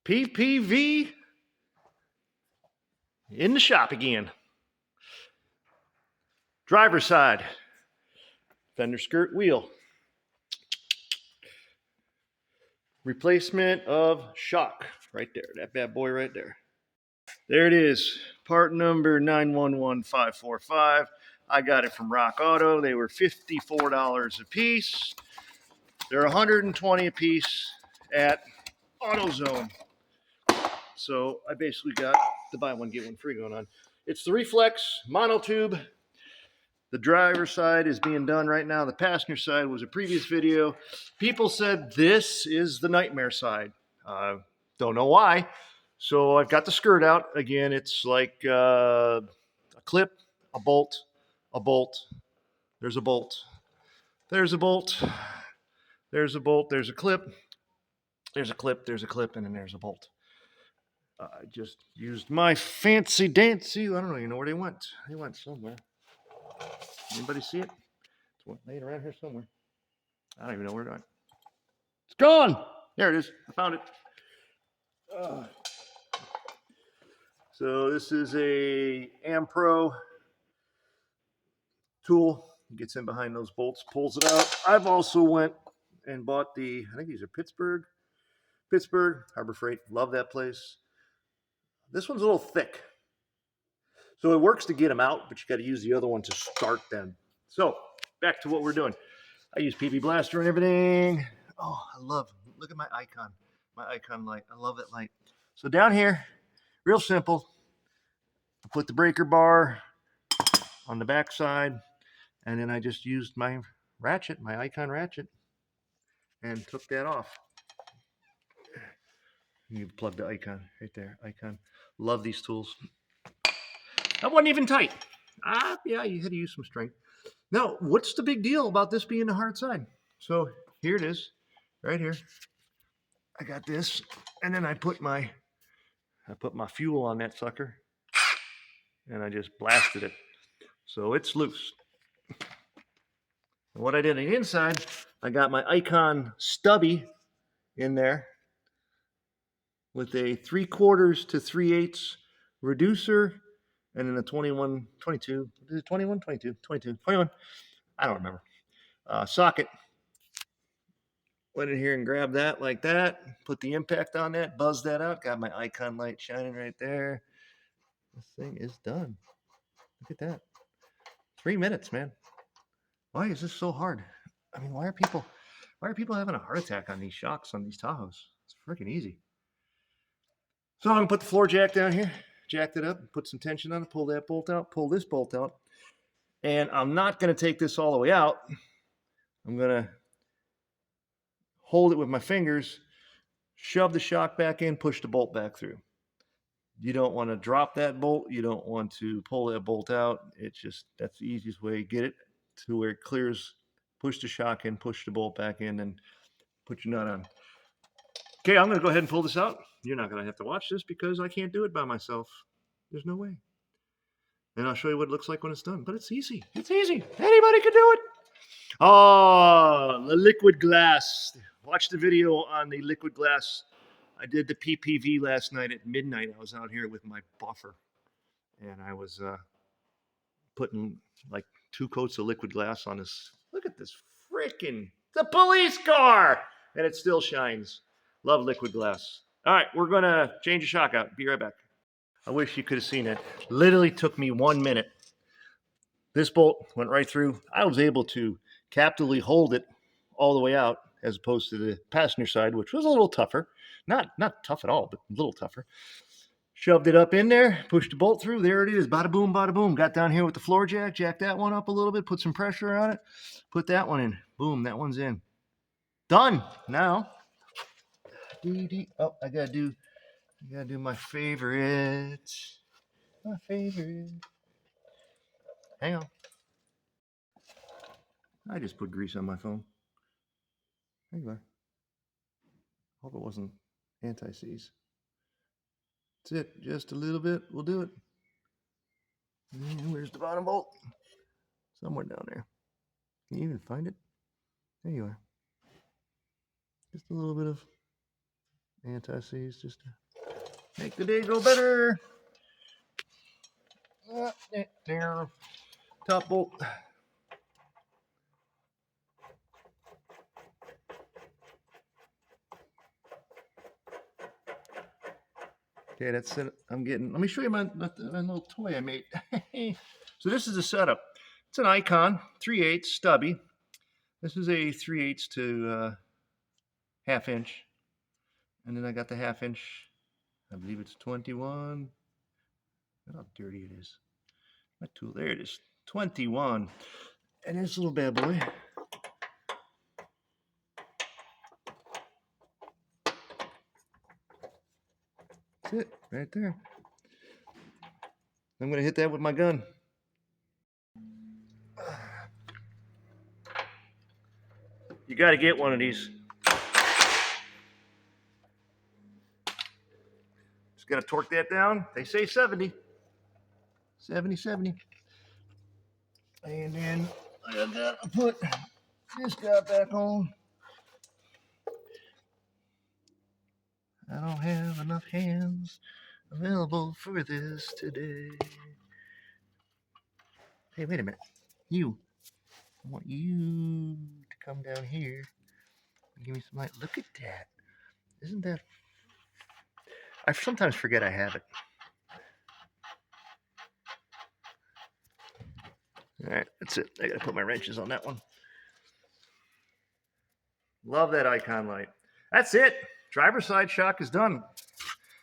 PPV in the shop again. Driver's side, fender skirt wheel. Replacement of shock right there, that bad boy right there. There it is, part number 911545. I got it from Rock Auto. They were $54 a piece. They're $120 a piece at AutoZone. So I basically got the buy one, get one free going on. It's the Reflex monotube. The driver's side is being done right now. The passenger side was a previous video. People said this is the nightmare side. Don't know why. So I've got the skirt out. Again, it's like a clip, a bolt, a bolt. There's a bolt. There's a bolt. There's a bolt. There's a clip. There's a clip. There's a clip. And then there's a bolt. I just used my fancy dancy. I don't even know where they went. They went somewhere. Anybody see it? It's laying around here somewhere. I don't even know where it went. It's gone. There it is. I found it. So this is a Ampro tool. It gets in behind those bolts, pulls it out. I've also went and bought the, I think these are Pittsburgh, Harbor Freight. Love that place. This one's a little thick. So it works to get them out, but you got to use the other one to start them. So back to what we're doing. I use PB Blaster and everything. Oh, I love, look at my icon light. I love that light. So down here, real simple. I put the breaker bar on the back side, and then I just used my ratchet, my icon ratchet, and took that off. You plug the icon right there, icon. Love these tools. That wasn't even tight. Yeah, you had to use some strength. Now, what's the big deal about this being the hard side? So here it is, right here. I got this, and then I put my fuel on that sucker, and I just blasted it. So it's loose. And what I did on the inside, I got my icon stubby in there with a 3/4 to 3/8 reducer, and then a 21, 22, is it 21, 22, 22, 21, I don't remember, socket. Went in here and grabbed that like that, put the impact on that, buzzed that out, got my icon light shining right there. This thing is done. Look at that. 3 minutes, man. Why is this so hard? I mean, why are people having a heart attack on these shocks on these Tahoes? It's freaking easy. So I'm gonna put the floor jack down here, jacked it up, put some tension on it, pull that bolt out, pull this bolt out. And I'm not gonna take this all the way out. I'm gonna hold it with my fingers, shove the shock back in, push the bolt back through. You don't want to drop that bolt. You don't want to pull that bolt out. It's just, that's the easiest way. Get it to where it clears, push the shock in, push the bolt back in, and put your nut on. Okay, I'm going to go ahead and pull this out. You're not going to have to watch this because I can't do it by myself. There's no way. And I'll show you what it looks like when it's done. But it's easy. It's easy. Anybody can do it. Oh, the liquid glass. Watch the video on the liquid glass. I did the PPV last night at midnight. I was out here with my buffer, and I was putting like 2 coats of liquid glass on this. Look at this freaking, the police car, and it still shines. Love liquid glass. All right, we're going to change the shock out. Be right back. I wish you could have seen it. Literally took me 1 minute. This bolt went right through. I was able to capitally hold it all the way out, as opposed to the passenger side, which was a little tougher. Not tough at all, but a little tougher. Shoved it up in there, pushed the bolt through. There it is. Bada boom, bada boom. Got down here with the floor jack, jacked that one up a little bit, put some pressure on it, put that one in. Boom, that one's in. Done. Now, oh, I gotta do my favorite. My favorite. Hang on. I just put grease on my phone. There you are. Hope it wasn't anti-seize. That's it. Just a little bit. We'll do it. And where's the bottom bolt? Somewhere down there. Can you even find it? There you are. Just a little bit of Anti-seize just to make the day go better. There. Top bolt. Okay, that's it. I'm getting, let me show you my little toy I made. So this is the setup. It's an Icon 3/8 stubby. This is a 3/8 to ½ inch. And then I got the ½ inch. I believe it's 21. Look how dirty it is. My tool, there it is. 21. And this little bad boy. That's it, right there. I'm going to hit that with my gun. You got to get one of these. Just got to torque that down. They say 70. 70. And then I got to put this guy back on. I don't have enough hands available for this today. Hey, wait a minute. You. I want you to come down here and give me some light. Look at that. Isn't that... I sometimes forget I have it. All right, that's it. I got to put my wrenches on that one. Love that Icon light. That's it. Driver's side shock is done.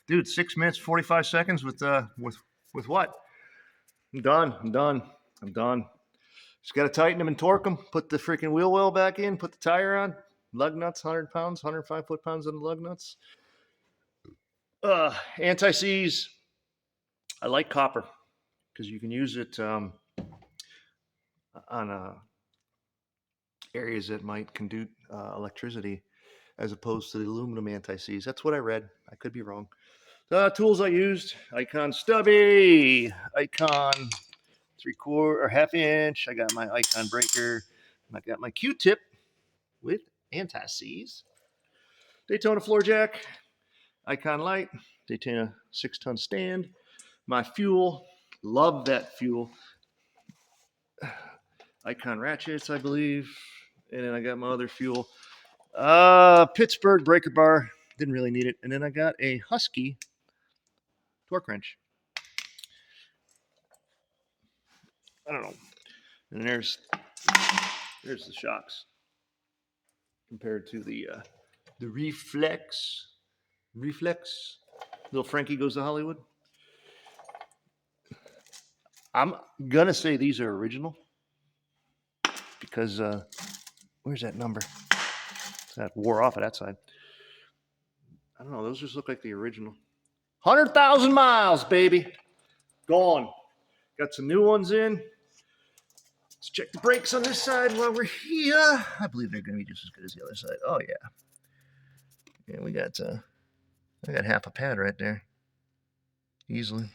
Dude, 6 minutes, 45 seconds with what? I'm done. Just got to tighten them and torque them. Put the freaking wheel well back in. Put the tire on. Lug nuts, 100 pounds, 105 foot-pounds on the lug nuts. Anti-seize. I like copper because you can use it on areas that might conduct electricity as opposed to the aluminum anti-seize. That's what I read. I could be wrong. The tools I used: Icon stubby, Icon 3/4 or ½ inch. I got my Icon breaker. I got my Q-tip with anti-seize. Daytona floor jack, Icon light, Daytona 6-ton stand. My fuel, love that fuel. Icon ratchets, I believe. And then I got my other fuel. Pittsburgh breaker bar, didn't really need it. And then I got a Husky torque wrench. I don't know. And there's the shocks compared to the Reflex. Little Frankie Goes to Hollywood. I'm gonna say these are original because where's that number? That wore off of that side. I don't know. Those just look like the original. 100,000 miles, baby. Gone. Got some new ones in. Let's check the brakes on this side while we're here. I believe they're going to be just as good as the other side. Oh, yeah. Yeah, we got, I got half a pad right there. Easily.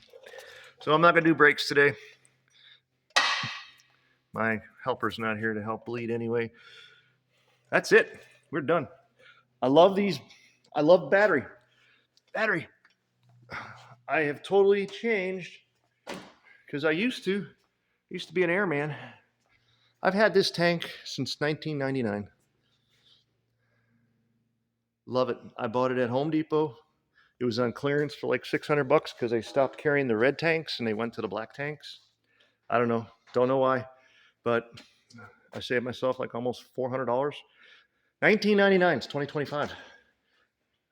So I'm not going to do brakes today. My helper's not here to help bleed anyway. That's it. We're done. I love these. I love battery. I have totally changed because I used to be an airman. I've had this tank since 1999. Love it. I bought it at Home Depot. It was on clearance for like $600 because they stopped carrying the red tanks and they went to the black tanks. I don't know. Don't know why, but I saved myself like almost $400. 1999. It's 2025.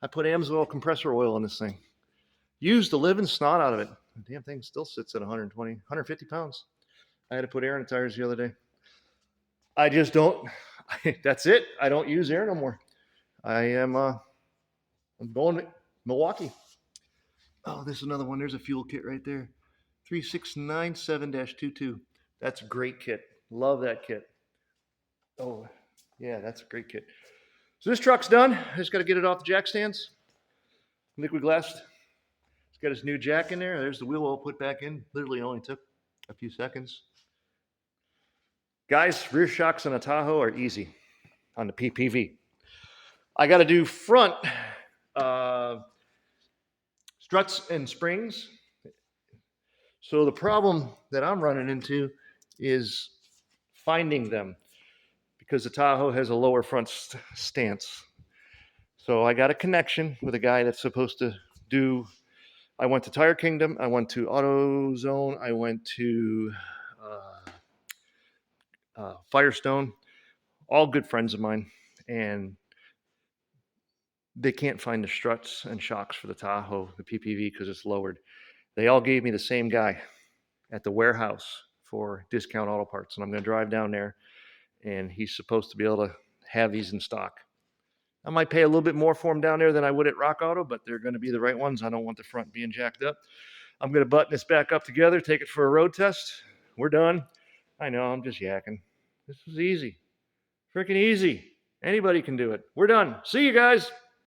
I put Amsoil compressor oil in this thing. Used the living snot out of it. The damn thing still sits at 120, 150 pounds. I had to put air in the tires the other day. I just don't. That's it. I don't use air no more. I'm going to Milwaukee. Oh, there's another one. There's a fuel kit right there. 3697-22. That's a great kit. Love that kit. Oh, yeah, that's a great kit. So this truck's done. I just got to get it off the jack stands. Liquid glass. It's got its new jack in there. There's the wheel well put back in. Literally only took a few seconds. Guys, rear shocks on a Tahoe are easy on the PPV. I got to do front struts and springs. So the problem that I'm running into is finding them because the Tahoe has a lower front stance. So I got a connection with a guy that's supposed to do. I went to Tire Kingdom, I went to AutoZone, I went to Firestone, all good friends of mine, and they can't find the struts and shocks for the Tahoe, the PPV, because it's lowered. They all gave me the same guy at the warehouse for Discount Auto Parts, and I'm going to drive down there, and he's supposed to be able to have these in stock. I might pay a little bit more for them down there than I would at Rock Auto, but they're going to be the right ones. I don't want the front being jacked up. I'm going to button this back up together, take it for a road test. We're done. I know, I'm just yakking. This was easy. Freaking easy. Anybody can do it. We're done. See you guys.